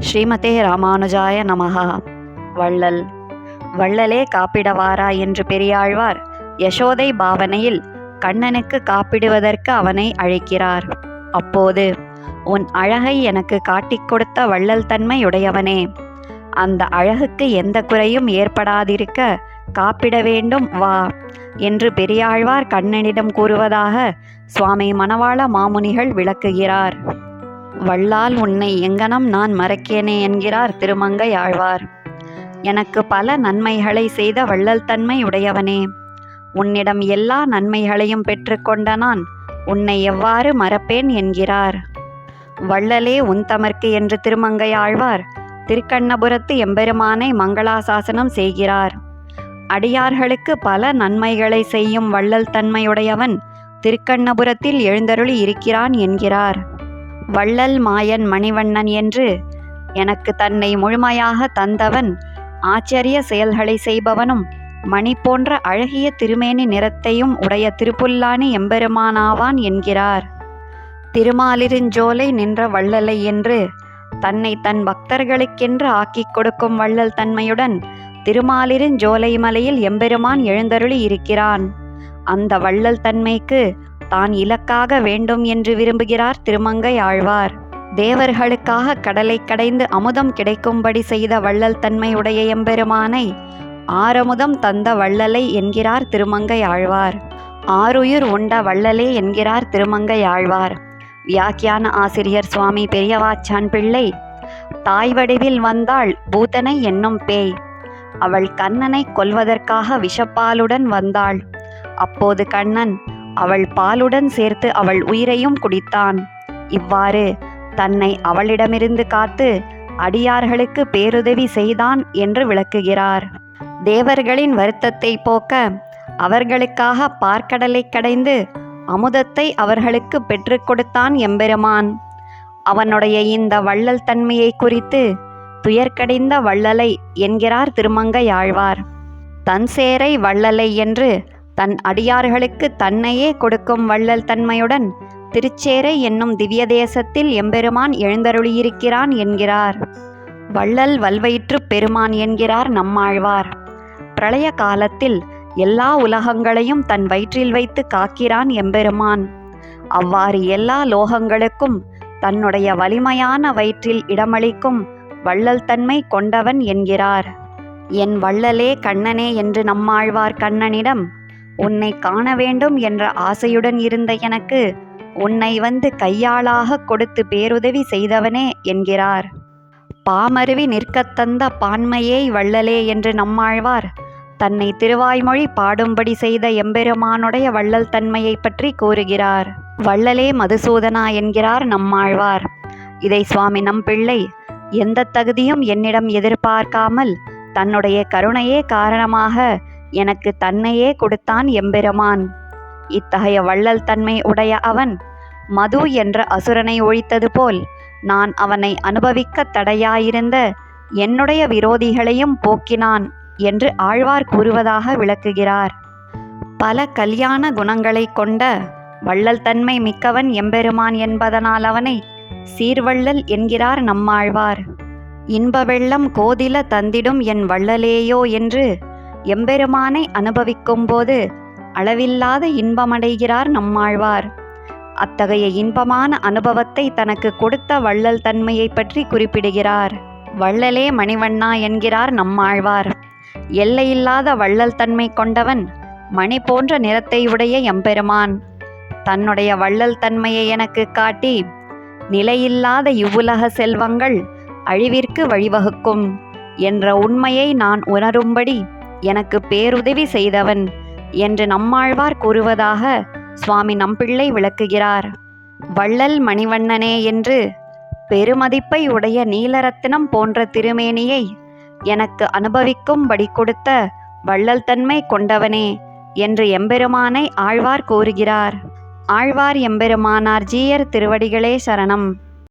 ஸ்ரீமதே ராமானுஜாய நமஹா. வள்ளல். வள்ளலே காப்பிடவாரா என்று பெரியாழ்வார் யசோதை பாவனையில் கண்ணனுக்கு காப்பிடுவதற்கு அவனை அழைக்கிறார். அப்போது, உன் அழகை எனக்கு காட்டிக் கொடுத்த வள்ளல் தன்மையுடையவனே, அந்த அழகுக்கு எந்த குறையும் ஏற்படாதிருக்க காப்பிட வேண்டும் வா என்று பெரியாழ்வார் கண்ணனிடம் கூறுவதாக சுவாமி மணவாள மாமுனிகள் விளக்குகிறார். வள்ளால் உன்னை எங்கனம் நான் மறக்கேனே என்கிறார் திருமங்கை ஆழ்வார். எனக்கு பல நன்மைகளை செய்த வள்ளல் தன்மை உடையவனே, உன்னிடம் எல்லா நன்மைகளையும் பெற்றுக்கொண்ட நான் உன்னை எவ்வாறு மறப்பேன் என்கிறார். வள்ளலே உன் தமர்க்கு என்று திருமங்கை ஆழ்வார் திருக்கண்ணபுரத்து எம்பெருமானை மங்களாசாசனம் செய்கிறார். அடியார்களுக்கு பல நன்மைகளை செய்யும் வள்ளல் தன்மையுடையவன் திருக்கண்ணபுரத்தில் எழுந்தருளி இருக்கிறான் என்கிறார். வள்ளல் மாயன் மணிவண்ணன் என்று எனக்கு தன்னை முழுமையாக தந்தவன், ஆச்சரிய செயல்களை செய்பவனும் மணி போன்ற அழகிய திருமேனி நிறத்தையும் உடைய திருப்புல்லானி எம்பெருமானாவான் என்கிறார். திருமாலிருஞ்சோலை நின்ற வள்ளலை என்று தன்னை தன் பக்தர்களுக்கென்று ஆக்கிக் கொடுக்கும் வள்ளல் தன்மையுடன் திருமாலிருஞ்சோலை மலையில் எம்பெருமான் எழுந்தருளி இருக்கிறான். அந்த வள்ளல் தன்மைக்கு தான் இலக்காக வேண்டும் என்று விரும்புகிறார் திருமங்கை ஆழ்வார். தேவர்களுக்காக கடலை கடைந்து அமுதம் கிடைக்கும்படி செய்த வள்ளல் தன்மையுடைய எம்பெருமானை ஆரமுதம் தந்த வள்ளலை என்கிறார் திருமங்கை ஆழ்வார். ஆருயிர் உண்ட வள்ளலே என்கிறார் திருமங்கை ஆழ்வார். வியாக்கியான ஆசிரியர் சுவாமி பெரியவாச்சான் பிள்ளை, தாய் வடிவில் வந்தாள் பூதனை என்னும் பேய். அவள் கண்ணனை கொல்வதற்காக விஷப்பாலுடன் வந்தாள். அப்போது கண்ணன் அவள் பாலுடன் சேர்த்து அவள் உயிரையும் குடித்தான். இவ்வாறு தன்னை அவளிடமிருந்து காத்து அடியார்களுக்கு பேருதவி செய்தான் என்று விளக்குகிறார். தேவர்களின் வருத்தத்தை போக்க அவர்களுக்காக பார்க்கடலை கடைந்து அமுதத்தை அவர்களுக்கு பெற்று கொடுத்தான் எம்பெருமான். அவனுடைய இந்த வள்ளல் தன்மையை குறித்து துயர்கடிந்த வள்ளலை என்கிறார் திருமங்கை ஆழ்வார். தன் சேரை வள்ளலை என்று தன் அடியார்களுக்கு தன்னையே கொடுக்கும் வள்ளல் தன்மையுடன் திருச்சேரை என்னும் திவ்ய தேசத்தில் எம்பெருமான் எழுந்தருளியிருக்கிறான் என்கிறார். வள்ளல் வல்வயிற்று பெருமான் என்கிறார் நம்மாழ்வார். பிரளய காலத்தில் எல்லா உலகங்களையும் தன் வயிற்றில் வைத்து காக்கிறான் எம்பெருமான். அவ்வாறு எல்லா லோகங்களுக்கும் தன்னுடைய வலிமையான வயிற்றில் இடமளிக்கும் வள்ளல் தன்மை கொண்டவன் என்கிறார். என் வள்ளலே கண்ணனே என்று நம்மாழ்வார் கண்ணனிடம், உன்னை காண வேண்டும் என்ற ஆசையுடன் இருந்த எனக்கு உன்னை வந்து கையாளாக கொடுத்து பேருதவி செய்தவனே என்கிறார். பாமருவி நிற்கத் தந்த பான்மையே வள்ளலே என்று நம்மாழ்வார் தன்னை திருவாய்மொழி பாடும்படி செய்த எம்பெருமானுடைய வள்ளல் தன்மையை பற்றி கூறுகிறார். வள்ளலே மதுசூதனா என்கிறார் நம்மாழ்வார். இதை சுவாமி நம்பிள்ளை, எந்த தகுதியும் என்னிடம் எதிர்பார்க்காமல் தன்னுடைய கருணையே காரணமாக எனக்கு தன்னையே கொடுத்தான் எம்பெருமான். இத்தகைய வள்ளல் தன்மை உடைய அவன் மது என்ற அசுரனை ஒழித்தது போல் நான் அவனை அனுபவிக்க தடையாயிருந்த என்னுடைய விரோதிகளையும் போக்கினான் என்று ஆழ்வார் கூறுவதாக விளக்குகிறார். பல கல்யாண குணங்களை கொண்ட வள்ளல் தன்மை மிக்கவன் எம்பெருமான் என்பதனால் அவனை சீர்வள்ளல் என்கிறார் நம்மாழ்வார். இன்ப வெள்ளம் கோதில தந்திடும் என் வள்ளலேயோ என்று எம்பெருமானை அனுபவிக்கும் போது அளவில்லாத இன்பமடைகிறார் நம்மாழ்வார். அத்தகைய இன்பமான அனுபவத்தை தனக்கு கொடுத்த வள்ளல் தன்மையை பற்றி குறிப்பிடுகிறார். வள்ளலே மணிவண்ணா என்கிறார் நம்மாழ்வார். எல்லையில்லாத வள்ளல் தன்மை கொண்டவன் மணி போன்ற நிறத்தை உடைய எம்பெருமான். தன்னுடைய வள்ளல் தன்மையை எனக்கு காட்டி, நிலையில்லாத இவ்வுலக செல்வங்கள் அழிவிற்கு வழிவகுக்கும் என்ற உண்மையை நான் உணரும்படி எனக்கு பேருதவி செய்தவன் என்று நம்மாழ்வார் கூறுவதாக சுவாமி நம்பிள்ளை விளக்குகிறார். வள்ளல் மணிவண்ணனே என்று பெருமதிப்பை உடைய நீலரத்தினம் போன்ற திருமேனியை எனக்கு அனுபவிக்கும்படி கொடுத்த வள்ளல் தன்மை கொண்டவனே என்று எம்பெருமானை ஆழ்வார் கூறுகிறார். ஆழ்வார் எம்பெருமானார் ஜீயர் திருவடிகளே சரணம்.